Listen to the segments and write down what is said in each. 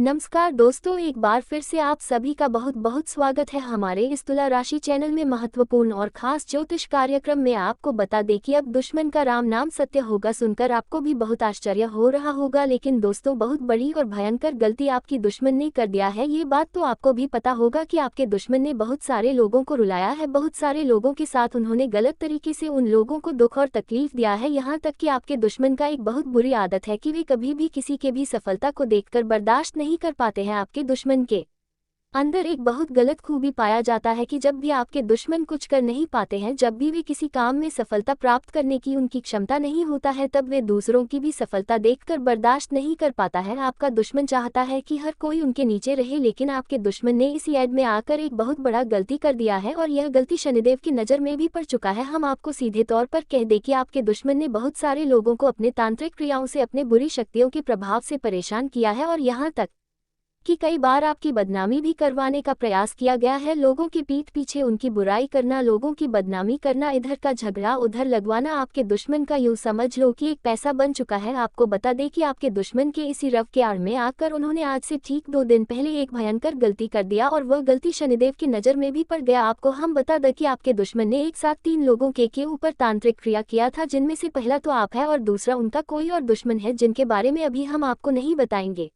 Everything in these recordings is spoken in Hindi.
नमस्कार दोस्तों, एक बार फिर से आप सभी का बहुत बहुत स्वागत है हमारे इस तुला राशि चैनल में। महत्वपूर्ण और खास ज्योतिष कार्यक्रम में आपको बता दें कि अब दुश्मन का राम नाम सत्य होगा। सुनकर आपको भी बहुत आश्चर्य हो रहा होगा, लेकिन दोस्तों बहुत बड़ी और भयंकर गलती आपकी दुश्मन ने कर दिया है। ये बात तो आपको भी पता होगा कि आपके दुश्मन ने बहुत सारे लोगों को रुलाया है, बहुत सारे लोगों के साथ उन्होंने गलत तरीके से उन लोगों को दुख और तकलीफ दिया है। यहाँ तक कि आपके दुश्मन का एक बहुत बुरी आदत है कि वे कभी भी किसी के भी सफलता को देखकर बर्दाश्त नहीं कर पाते हैं। आपके दुश्मन के अंदर एक बहुत गलत खूबी पाया जाता है कि जब भी आपके दुश्मन कुछ कर नहीं पाते हैं, जब भी वे किसी काम में सफलता प्राप्त करने की उनकी क्षमता नहीं होता है, तब वे दूसरों की भी सफलता देखकर बर्दाश्त नहीं कर पाता है। आपका दुश्मन चाहता है कि हर कोई उनके नीचे रहे, लेकिन आपके दुश्मन ने इसी ऐड में आकर एक बहुत बड़ा गलती कर दिया है और यह गलती शनिदेव की नज़र में भी पड़ चुका है। हम आपको सीधे तौर पर कह दें कि आपके दुश्मन ने बहुत सारे लोगों को अपने तांत्रिक क्रियाओं से, अपने बुरी शक्तियों के प्रभाव से परेशान किया है और यहाँ तक कि कई बार आपकी बदनामी भी करवाने का प्रयास किया गया है। लोगों की पीठ पीछे उनकी बुराई करना, लोगों की बदनामी करना, इधर का झगड़ा उधर लगवाना आपके दुश्मन का यूं समझ लो कि एक पैसा बन चुका है। आपको बता दें कि आपके दुश्मन के इसी रव के आड़ में आकर उन्होंने आज से ठीक 2 दिन पहले एक भयंकर गलती कर दिया और वह गलती शनिदेव की नज़र में भी पड़ गया। आपको हम बता दें कि आपके दुश्मन ने एक साथ 3 लोगों के ऊपर तांत्रिक क्रिया किया था, जिनमें से पहला तो आप है और दूसरा उनका कोई और दुश्मन है, जिनके बारे में अभी हम आपको नहीं बताएंगे।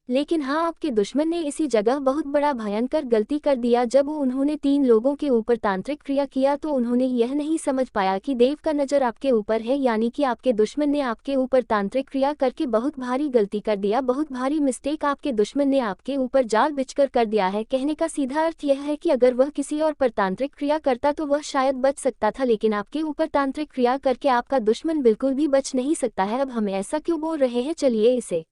लेकिन हाँ, आपके दुश्मन ने इसी जगह बहुत बड़ा भयंकर गलती कर दिया। जब उन्होंने 3 लोगों के ऊपर तांत्रिक क्रिया किया तो उन्होंने यह नहीं समझ पाया कि देव का नज़र आपके ऊपर है, यानी कि आपके दुश्मन ने आपके ऊपर तांत्रिक क्रिया करके बहुत भारी गलती कर दिया, बहुत भारी मिस्टेक आपके दुश्मन ने आपके ऊपर जाल बिछकर कर दिया है। कहने का सीधा अर्थ यह है कि अगर वह किसी और पर तांत्रिक क्रिया करता तो वह शायद बच सकता था, लेकिन आपके ऊपर तांत्रिक क्रिया करके आपका दुश्मन बिल्कुल भी बच नहीं सकता है। अब हम ऐसा क्यों बोल रहे हैं, चलिए इसे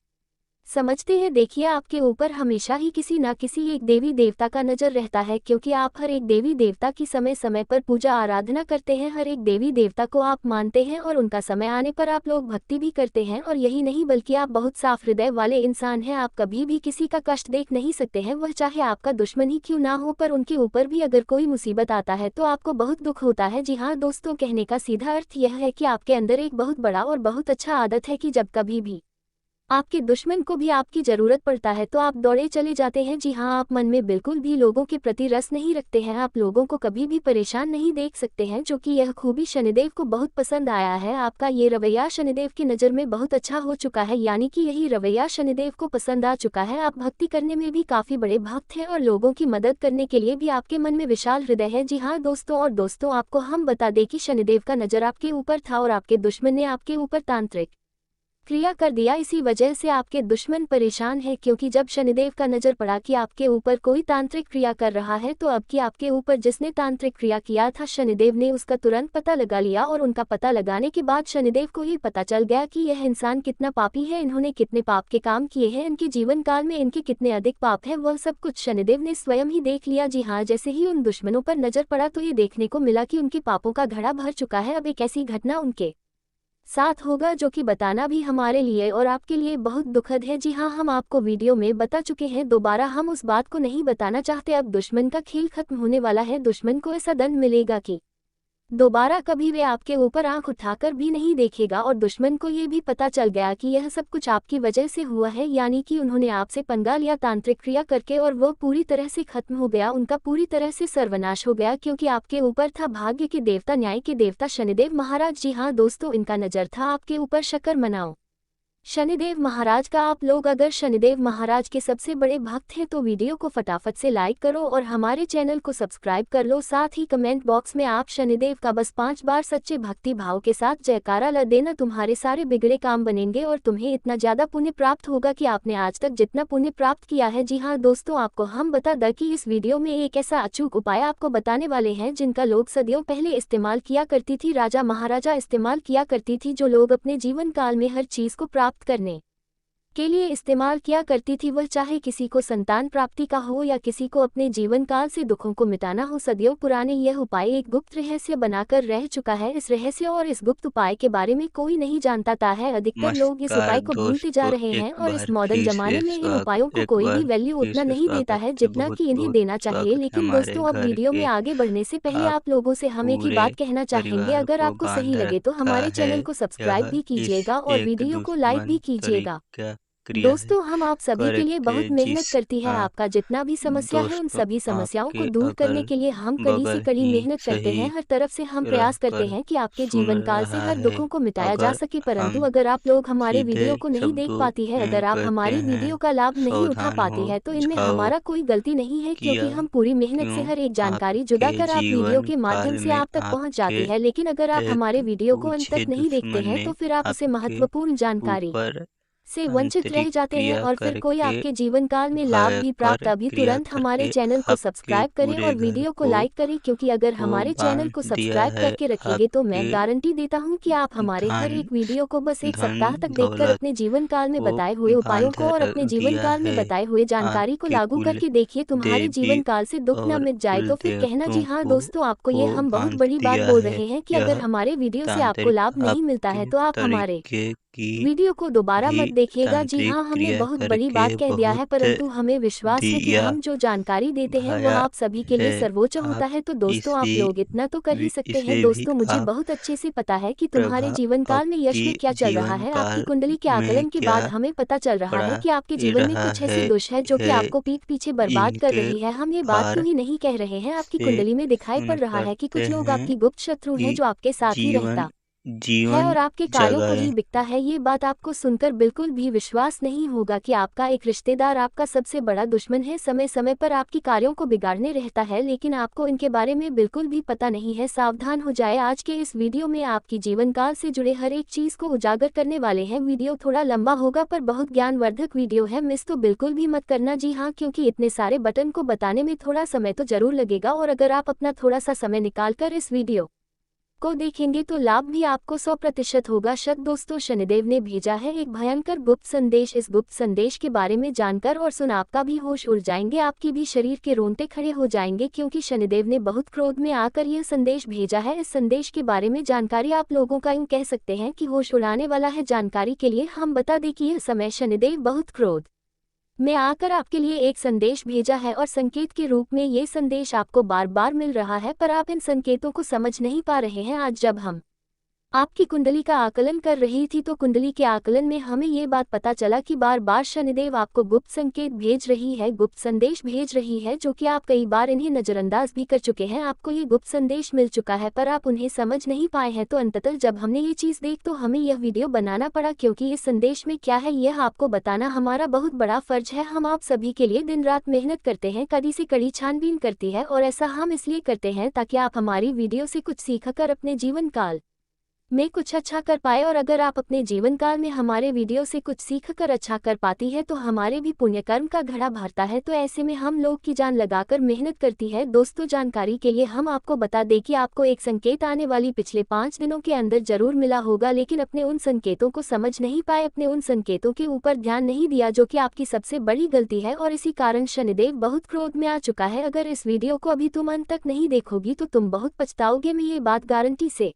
समझते हैं। देखिए, आपके ऊपर हमेशा ही किसी न किसी एक देवी देवता का नज़र रहता है, क्योंकि आप हर एक देवी देवता की समय समय पर पूजा आराधना करते हैं, हर एक देवी देवता को आप मानते हैं और उनका समय आने पर आप लोग भक्ति भी करते हैं। और यही नहीं बल्कि आप बहुत साफ हृदय वाले इंसान हैं। आप कभी भी किसी का कष्ट देख नहीं सकते हैं, वह चाहे आपका दुश्मन ही क्यों ना हो, पर उनके ऊपर भी अगर कोई मुसीबत आता है तो आपको बहुत दुख होता है। जी हाँ दोस्तों, कहने का सीधा अर्थ यह है कि आपके अंदर एक बहुत बड़ा और बहुत अच्छा आदत है कि जब कभी भी आपके दुश्मन को भी आपकी ज़रूरत पड़ता है तो आप दौड़े चले जाते हैं। जी हाँ, आप मन में बिल्कुल भी लोगों के प्रति रस नहीं रखते हैं, आप लोगों को कभी भी परेशान नहीं देख सकते हैं, जो कि यह खूबी शनिदेव को बहुत पसंद आया है। आपका ये रवैया शनिदेव की नज़र में बहुत अच्छा हो चुका है, यानी कि यही रवैया शनिदेव को पसंद आ चुका है। आप भक्ति करने में भी काफ़ी बड़े भक्त हैं और लोगों की मदद करने के लिए भी आपके मन में विशाल हृदय है। जी हाँ दोस्तों, और दोस्तों आपको हम बता दें कि शनिदेव का नज़र आपके ऊपर था और आपके दुश्मन ने आपके ऊपर तांत्रिक क्रिया कर दिया। इसी वजह से आपके दुश्मन परेशान है, क्योंकि जब शनिदेव का नज़र पड़ा कि आपके ऊपर कोई तांत्रिक क्रिया कर रहा है, तो अब कि आपके ऊपर जिसने तांत्रिक क्रिया किया था शनिदेव ने उसका तुरंत पता लगा लिया और उनका पता लगाने के बाद शनिदेव को ये पता चल गया कि यह इंसान कितना पापी है, इन्होंने कितने पाप के काम किए हैं, इनके जीवन काल में इनके कितने अधिक पाप हैं, वह सब कुछ शनिदेव ने स्वयं ही देख लिया। जी हाँ, जैसे ही उन दुश्मनों पर नज़र पड़ा तो ये देखने को मिला कि उनके पापों का घड़ा भर चुका है। अब एक ऐसी घटना उनके साथ होगा जो कि बताना भी हमारे लिए और आपके लिए बहुत दुखद है। जी हाँ, हम आपको वीडियो में बता चुके हैं, दोबारा हम उस बात को नहीं बताना चाहते। अब दुश्मन का खेल खत्म होने वाला है, दुश्मन को ऐसा दंड मिलेगा कि दोबारा कभी वे आपके ऊपर आंख उठाकर भी नहीं देखेगा। और दुश्मन को ये भी पता चल गया कि यह सब कुछ आपकी वजह से हुआ है, यानी कि उन्होंने आपसे पंगा लिया तांत्रिक क्रिया करके और वह पूरी तरह से खत्म हो गया, उनका पूरी तरह से सर्वनाश हो गया, क्योंकि आपके ऊपर था भाग्य के देवता, न्याय के देवता शनिदेव महाराज। जी हाँ दोस्तों, इनका नज़र था आपके ऊपर। शक्कर मनाओ शनिदेव महाराज का। आप लोग अगर शनिदेव महाराज के सबसे बड़े भक्त हैं तो वीडियो को फटाफट से लाइक करो और हमारे चैनल को सब्सक्राइब कर लो। साथ ही कमेंट बॉक्स में आप शनिदेव का बस 5 बार सच्चे भक्ति भाव के साथ जयकारा ला देना। तुम्हारे सारे बिगड़े काम बनेंगे और तुम्हें इतना ज़्यादा पुण्य प्राप्त होगा कि आपने आज तक जितना पुण्य प्राप्त किया है। जी हाँ दोस्तों, आपको हम बता दें कि इस वीडियो में एक ऐसा अचूक उपाय आपको बताने वाले हैं जिनका लोग सदियों पहले इस्तेमाल किया करती थी, राजा महाराजा इस्तेमाल किया करती थी, जो लोग अपने जीवन काल में हर चीज़ को प्राप्त करने के लिए इस्तेमाल किया करती थी, वह चाहे किसी को संतान प्राप्ति का हो या किसी को अपने जीवन काल से दुखों को मिटाना हो। सदियों पुराने यह उपाय एक गुप्त रहस्य बनाकर रह चुका है। इस रहस्य और इस गुप्त उपाय के बारे में कोई नहीं जानता है। अधिकतर लोग इस नमस्कार उपाय को भूलते जा दोस्तों, रहे हैं एक और इस बार मॉडर्न फिर जमाने से में इन उपायों को एक कोई भी बार वैल्यू फिर उतना से नहीं देता स्वागत है है। जितना बहुत कि इन्हें बहुत देना चाहिए। स्वागत है लेकिन हमारे दोस्तों, अब घर वीडियो में के आगे बढ़ने से पहले आप आप लोगों से हम एक ही पूरे बात कहना चाहेंगे, परिवार अगर को आपको सही बांध लगे तो रखा हमारे है। चैनल को सब्सक्राइब यह भी इस कीजिएगा और एक वीडियो को लाइक दुश्मन भी कीजिएगा। क्रिया है दोस्तों हम आप सभी के लिए बहुत करके मेहनत करती है। हाँ आपका जितना भी समस्या है उन दोस्तों सभी समस्याओं को आपके दूर करने अगल के लिए हम कड़ी से बगल कड़ी ही मेहनत करते हैं। सही हर तरफ से हम प्रयास करते रहकर हैं कि आपके सुन जीवन काल से रहा हर है। दुखों को मिटाया जा अगर सके, परंतु हम अगर आप लोग हमारे सीधे वीडियो को नहीं देख शब्दों पाती है, में अगर आप कहते हमारी हैं वीडियो का लाभ नहीं उठा सावधान पाती हो है तो इनमें जाओ, हमारा कोई गलती नहीं है, क्योंकि किया हम पूरी मेहनत से क्यों हर एक जानकारी जुदा आपके कर आप वीडियो जीवन के माध्यम काल से में आप तक पहुंच आपके जाती है। लेकिन अगर आप एक हमारे वीडियो को अंत बूझे तक नहीं देखते दुश्मन हैं ने तो फिर आप उसे आपके महत्वपूर्ण जानकारी ऊपर से वंचित रह आंतरिक जाते हैं, क्रिया और फिर कोई करके आपके जीवन काल में लाभ भी प्राप्त। भयंकर अभी क्रिया तुरंत हमारे करके चैनल को आपके सब्सक्राइब करें पूरे और घर वीडियो को को लाइक करें, क्योंकि अगर हमारे चैनल बांध को दिया सब्सक्राइब है। करके रखेंगे तो मैं आपके गारंटी देता हूं कि आप हमारे हर धन एक वीडियो को बस एक धन सप्ताह तक देखकर दौलत अपने जीवन काल में को बताए हुए उपायों बांध को और अपने जीवन दिया काल में है। बताए हुए जानकारी को आपके लागू कुल करके देखिए, तुम्हारे देवी जीवन काल से दुख न और मिट जाए कुल तो फिर कहना जी देवताओं हाँ। दोस्तों आपको को ये हम बहुत बांध बड़ी बात दिया बोल है। रहे हैं कि अगर यह हमारे वीडियो से आपको तांत्रिक लाभ नहीं मिलता है आपके तो आप हमारे तरीके की वीडियो को दोबारा भी मत देखिएगा। जी तांत्रिक हाँ, हमने क्रिया बहुत बड़ी करके बात कह दिया है, बहुत परंतु हमें विश्वास है कि दिया हम जो जानकारी देते हैं वह भाया आप सभी के लिए है। सर्वोच्च आप होता है। तो दोस्तों आप इसी लोग इतना तो कर ही सकते हैं। इसे भी दोस्तों मुझे आप बहुत अच्छे से पता है कि तुम्हारे प्रभा जीवन काल में यश आपकी में क्या चल रहा जीवन है। आपकी काल कुंडली के में आकलन के क्या बाद हमें पता चल रहा पड़ा है कि आपके जीवन में रहा कुछ ऐसी दुष्ट है जो कि है आपको पीठ पीछे बर्बाद कर इनके रही है। हम ये बात भार क्यों ही नहीं कह रहे हैं, आपकी से कुंडली में दिखाई हम पड़ रहा है कि करते कुछ लोग हैं आपकी गुप्त शत्रु हैं कि जो आपके साथ ही जीवन रहता है जीवन और आपके कार्यों को जगाए। ही बिकता है। ये बात आपको सुनकर बिल्कुल भी विश्वास नहीं होगा कि आपका एक रिश्तेदार आपका सबसे बड़ा दुश्मन है, समय समय पर आपकी कार्यों को बिगाड़ने रहता है, लेकिन आपको इनके बारे में बिल्कुल भी पता नहीं है। सावधान हो जाए। आज के इस वीडियो में आपकी जीवन काल से जुड़े हर एक चीज को उजागर करने वाले हैं। वीडियो थोड़ा लंबा होगा पर बहुत ज्ञानवर्धक वीडियो है, मिस तो बिल्कुल भी मत करना। जी हाँ, क्योंकि इतने सारे बटन को बताने में थोड़ा समय तो जरूर लगेगा, और अगर आप अपना थोड़ा सा समय निकालकर इस वीडियो को देखेंगे तो लाभ भी आपको 100% होगा। दोस्तों शनिदेव ने भेजा है एक भयंकर गुप्त संदेश। इस गुप्त संदेश के बारे में जानकर और सुन आपका भी होश उड़ जाएंगे, आपकी भी शरीर के रोंगटे खड़े हो जाएंगे, क्योंकि शनिदेव ने बहुत क्रोध में आकर यह संदेश भेजा है। इस संदेश के बारे में जानकारी आप लोगों का यूं कह सकते हैं कि होश उड़ाने वाला है। जानकारी के लिए हम बता दें कि यह समय शनिदेव बहुत क्रोध में आकर आपके लिए एक संदेश भेजा है, और संकेत के रूप में ये संदेश आपको बार बार मिल रहा है, पर आप इन संकेतों को समझ नहीं पा रहे हैं। आज जब हम आपकी कुंडली का आकलन कर रही थी तो कुंडली के आकलन में हमें ये बात पता चला कि बार बार शनिदेव आपको गुप्त संकेत भेज रही है, गुप्त संदेश भेज रही है, जो कि आप कई बार इन्हें नजरअंदाज भी कर चुके हैं। आपको ये गुप्त संदेश मिल चुका है पर आप उन्हें समझ नहीं पाए हैं। तो अंततः जब हमने ये चीज देख तो हमें यह वीडियो बनाना पड़ा, क्योंकि इस संदेश में क्या है यह आपको बताना हमारा बहुत बड़ा फर्ज है। हम आप सभी के लिए दिन रात मेहनत करते हैं, कड़ी से कड़ी छानबीन करती है, और ऐसा हम इसलिए करते हैं ताकि आप हमारी वीडियो से कुछ सीखकर अपने जीवन काल में कुछ अच्छा कर पाए। और अगर आप अपने जीवन काल में हमारे वीडियो से कुछ सीख कर अच्छा कर पाती है तो हमारे भी पुण्य कर्म का घड़ा भरता है। तो ऐसे में हम लोग की जान लगाकर मेहनत करती है। दोस्तों जानकारी के लिए हम आपको बता दें कि आपको एक संकेत आने वाली पिछले 5 दिनों के अंदर जरूर मिला होगा, लेकिन अपने उन संकेतों को समझ नहीं पाए, अपने उन संकेतों के ऊपर ध्यान नहीं दिया, जो कि आपकी सबसे बड़ी गलती है, और इसी कारण शनिदेव बहुत क्रोध में आ चुका है। अगर इस वीडियो को अभी तुम अंत तक नहीं देखोगी तो तुम बहुत पछताओगे, मैं ये बात गारंटी से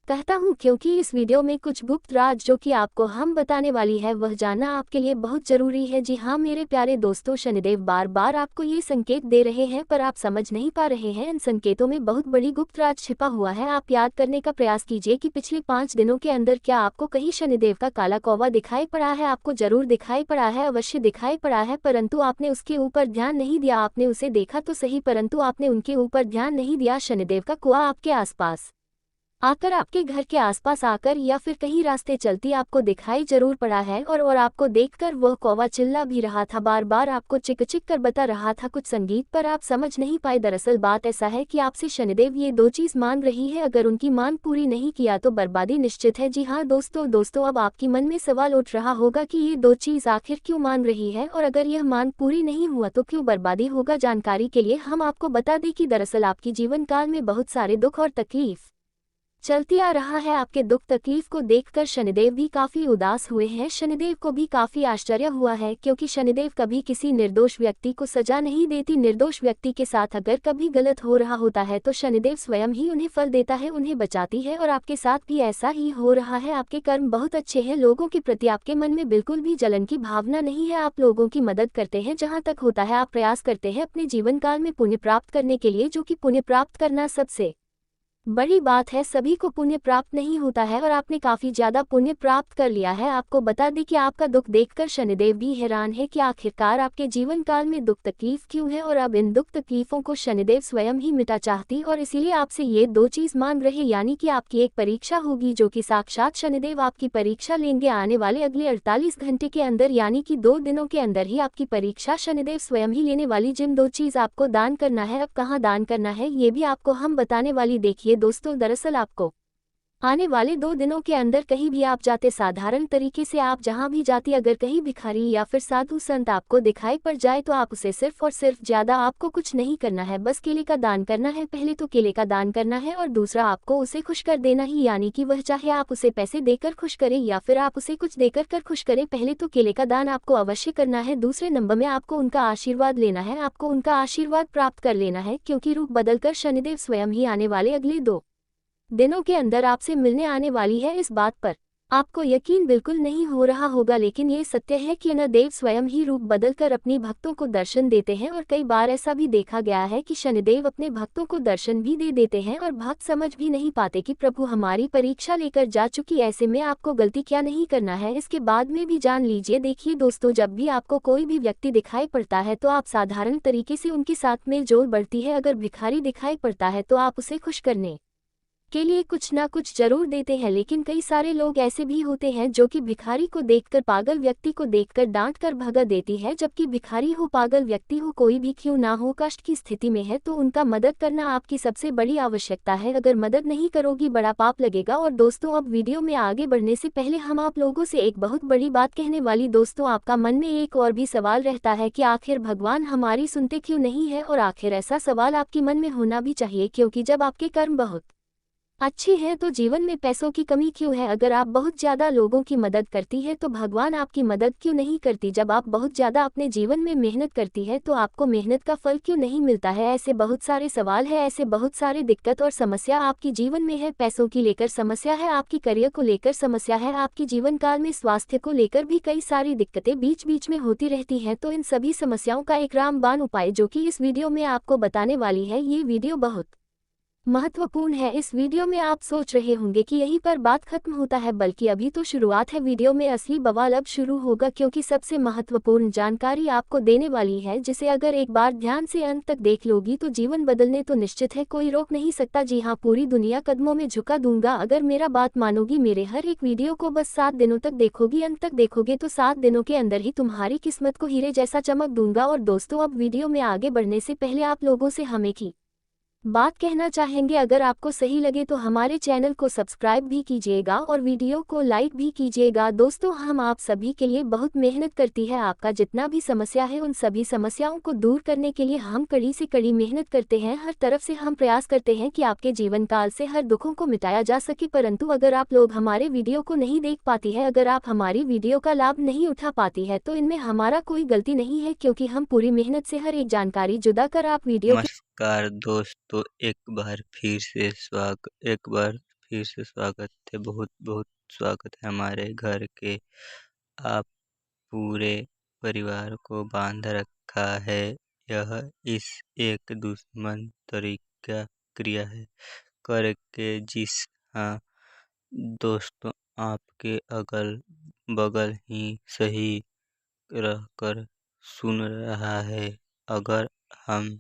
कहता हूँ, क्योंकि इस वीडियो में कुछ गुप्त राज जो कि आपको हम बताने वाली है वह जानना आपके लिए बहुत जरूरी है। जी हाँ मेरे प्यारे दोस्तों, शनिदेव बार बार आपको ये संकेत दे रहे हैं पर आप समझ नहीं पा रहे हैं। इन संकेतों में बहुत बड़ी गुप्त राज छिपा हुआ है। आप याद करने का प्रयास कीजिए कि पिछले 5 दिनों के अंदर क्या आपको कहीं शनिदेव का काला कौवा दिखाई पड़ा है। आपको जरूर दिखाई पड़ा है, अवश्य दिखाई पड़ा है, परंतु आपने उसके ऊपर ध्यान नहीं दिया। आपने उसे देखा तो सही, परंतु आपने उनके ऊपर ध्यान नहीं दिया। शनिदेव का कुआं आपके आसपास आकर, आपके घर के आसपास आकर, या फिर कहीं रास्ते चलती आपको दिखाई जरूर पड़ा है, और आपको देखकर वह कौवा चिल्ला भी रहा था, बार बार आपको चिक चिक कर बता रहा था कुछ संगीत, पर आप समझ नहीं पाए। दरअसल बात ऐसा है कि आपसे शनिदेव ये 2 चीज मांग रही है, अगर उनकी मांग पूरी नहीं किया तो बर्बादी निश्चित है। जी हाँ दोस्तों अब आपके मन में सवाल उठ रहा होगा कि ये 2 चीज आखिर क्यों मांग रही है, और अगर यह मांग पूरी नहीं हुआ तो क्यों बर्बादी होगा। जानकारी के लिए हम आपको बता दें कि दरअसल आपकी जीवन काल में बहुत सारे दुख और तकलीफ चलती आ रहा है। आपके दुख तकलीफ को देखकर शनिदेव भी काफी उदास हुए हैं। शनिदेव को भी काफी आश्चर्य हुआ है, क्योंकि शनिदेव कभी किसी निर्दोष व्यक्ति को सजा नहीं देती। निर्दोष व्यक्ति के साथ अगर कभी गलत हो रहा होता है तो शनिदेव स्वयं ही उन्हें फल देता है, उन्हें बचाती है, और आपके साथ भी ऐसा ही हो रहा है। आपके कर्म बहुत अच्छे हैं, लोगों के प्रति आपके मन में बिल्कुल भी जलन की भावना नहीं है। आप लोगों की मदद करते हैं, जहाँ तक होता है आप प्रयास करते हैं अपने जीवन काल में पुण्य प्राप्त करने के लिए, जो कि पुण्य प्राप्त करना सबसे बड़ी बात है, सभी को पुण्य प्राप्त नहीं होता है और आपने काफी ज्यादा पुण्य प्राप्त कर लिया है। आपको बता दें कि आपका दुख देखकर शनिदेव भी हैरान है कि आखिरकार आपके जीवन काल में दुख तकलीफ क्यों है, और अब इन दुख तकलीफों को शनिदेव स्वयं ही मिटा चाहती और इसीलिए आपसे ये दो चीज मांग रहे, यानी कि आपकी एक परीक्षा होगी जो कि साक्षात शनिदेव आपकी परीक्षा लेंगे आने वाले अगले 48 घंटे के अंदर, यानी कि 2 दिनों के अंदर ही आपकी परीक्षा शनिदेव स्वयं ही लेने वाली। जिन दो चीज आपको दान करना है, अब कहाँ दान करना है ये भी आपको हम बताने वाली। देखिए दोस्तों, दरअसल आपको आने वाले 2 दिनों के अंदर कहीं भी आप जाते, साधारण तरीके से आप जहां भी जाती, अगर कहीं भिखारी या फिर साधु संत आपको दिखाई पड़ जाए तो आप उसे सिर्फ और सिर्फ, ज्यादा आपको कुछ नहीं करना है, बस केले का दान करना है। पहले तो केले का दान करना है और दूसरा आपको उसे खुश कर देना ही, यानी कि वह चाहे आप उसे पैसे देकर खुश करें या फिर आप उसे कुछ देकर कर खुश करें, पहले तो केले का दान आपको अवश्य करना है। दूसरे नंबर में आपको उनका आशीर्वाद लेना है, आपको उनका आशीर्वाद प्राप्त कर लेना है, क्योंकि रूप बदलकर शनिदेव स्वयं ही आने वाले अगले 2 दिनों के अंदर आपसे मिलने आने वाली है। इस बात पर आपको यकीन बिल्कुल नहीं हो रहा होगा, लेकिन ये सत्य है कि शनिदेव स्वयं ही रूप बदलकर अपनी भक्तों को दर्शन देते हैं और कई बार ऐसा भी देखा गया है कि शनिदेव अपने भक्तों को दर्शन भी दे देते हैं और भक्त समझ भी नहीं पाते कि प्रभु हमारी परीक्षा लेकर जा चुकी, ऐसे में आपको गलती क्या नहीं करना है इसके बाद में भी जान लीजिए। देखिए दोस्तों, जब भी आपको कोई भी व्यक्ति दिखाई पड़ता है तो आप साधारण तरीके से उनके साथ में जोड़ बढ़ती है। अगर भिखारी दिखाई पड़ता है तो आप उसे खुश करने के लिए कुछ ना कुछ जरूर देते हैं, लेकिन कई सारे लोग ऐसे भी होते हैं जो कि भिखारी को देखकर, पागल व्यक्ति को देखकर डांट कर भगा देती है, जबकि भिखारी हो, पागल व्यक्ति हो, कोई भी क्यों ना हो, कष्ट की स्थिति में है तो उनका मदद करना आपकी सबसे बड़ी आवश्यकता है। अगर मदद नहीं करोगी बड़ा पाप लगेगा। और दोस्तों, अब वीडियो में आगे बढ़ने से पहले हम आप लोगों से एक बहुत बड़ी बात कहने वाली। दोस्तों, आपका मन में एक और भी सवाल रहता है कि आखिर भगवान हमारी सुनते क्यों नहीं है, और आखिर ऐसा सवाल आपके मन में होना भी चाहिए, क्योंकि जब आपके कर्म बहुत अच्छी है तो जीवन में पैसों की कमी क्यों है। अगर आप बहुत ज्यादा लोगों की मदद करती है तो भगवान आपकी मदद क्यों नहीं करती। जब आप बहुत ज्यादा अपने जीवन में मेहनत करती है तो आपको मेहनत का फल क्यों नहीं मिलता है। ऐसे बहुत सारे सवाल है, ऐसे बहुत सारे दिक्कत और समस्या आपकी जीवन में है। पैसों की लेकर समस्या है, आपकी करियर को लेकर समस्या है, आपकी जीवन काल में स्वास्थ्य को लेकर भी कई सारी दिक्कतें बीच बीच में होती रहती हैं। तो इन सभी समस्याओं का एक रामबाण उपाय जो कि इस वीडियो में आपको बताने वाली है, ये वीडियो बहुत महत्वपूर्ण है। इस वीडियो में आप सोच रहे होंगे कि यहीं पर बात खत्म होता है, बल्कि अभी तो शुरुआत है। वीडियो में असली बवाल अब शुरू होगा, क्योंकि सबसे महत्वपूर्ण जानकारी आपको देने वाली है, जिसे अगर एक बार ध्यान से अंत तक देख लोगी तो जीवन बदलने तो निश्चित है, कोई रोक नहीं सकता। जी हाँ, पूरी दुनिया कदमों में झुका दूंगा अगर मेरा बात मानोगी। मेरे हर एक वीडियो को बस 7 दिनों तक देखोगी, अंत तक देखोगे तो 7 दिनों के अंदर ही तुम्हारी किस्मत को हीरे जैसा चमक दूंगा। और दोस्तों, अब वीडियो में आगे बढ़ने से पहले आप लोगों से हमें की बात कहना चाहेंगे, अगर आपको सही लगे तो हमारे चैनल को सब्सक्राइब भी कीजिएगा और वीडियो को लाइक भी कीजिएगा। दोस्तों, हम आप सभी के लिए बहुत मेहनत करती है, आपका जितना भी समस्या है उन सभी समस्याओं को दूर करने के लिए हम कड़ी से कड़ी मेहनत करते हैं। हर तरफ से हम प्रयास करते हैं कि आपके जीवन काल से हर दुखों को मिटाया जा सके, परंतु अगर आप लोग हमारे वीडियो को नहीं देख पाती है, अगर आप हमारी वीडियो का लाभ नहीं उठा पाती है, तो इनमें हमारा कोई गलती नहीं है, क्योंकि हम पूरी मेहनत से हर एक जानकारी जुदा कर आप वीडियो के नमस्कार दोस्तों, एक बार फिर से स्वागत है। बहुत बहुत स्वागत है हमारे घर के। आप पूरे परिवार को बांध रखा है। यह इस एक दुश्मन तरीका क्रिया है करके। जिस हाँ दोस्तों, आपके अगल बगल ही सही रहकर सुन रहा है। अगर हम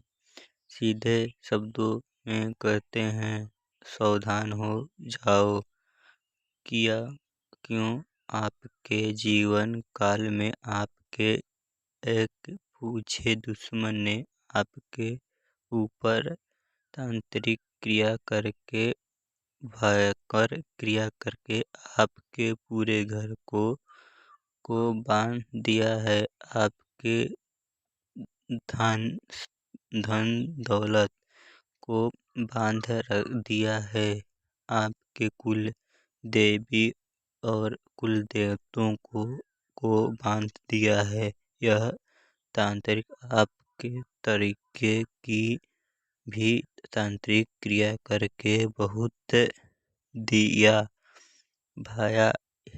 सीधे शब्दों में कहते हैं, सावधान हो जाओ। किया क्यों आपके जीवन काल में आपके एक पूछे दुश्मन ने आपके ऊपर तांत्रिक क्रिया करके, भयंकर क्रिया करके आपके पूरे घर को बांध दिया है। आपके धन धन दौलत को बांध रख दिया है। आपके कुल देवी और कुल देवताओं को बांध दिया है। यह तांत्रिक आपके तरीके की भी तांत्रिक क्रिया करके बहुत दिया भाया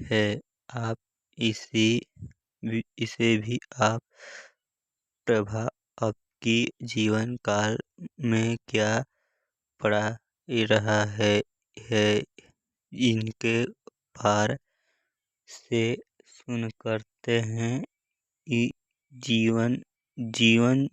है। आप इसे भी आप प्रभा आपकी जीवन काल में क्या पड़ा रहा है। इनके पार से सुन करते हैं कि जीवन जीवन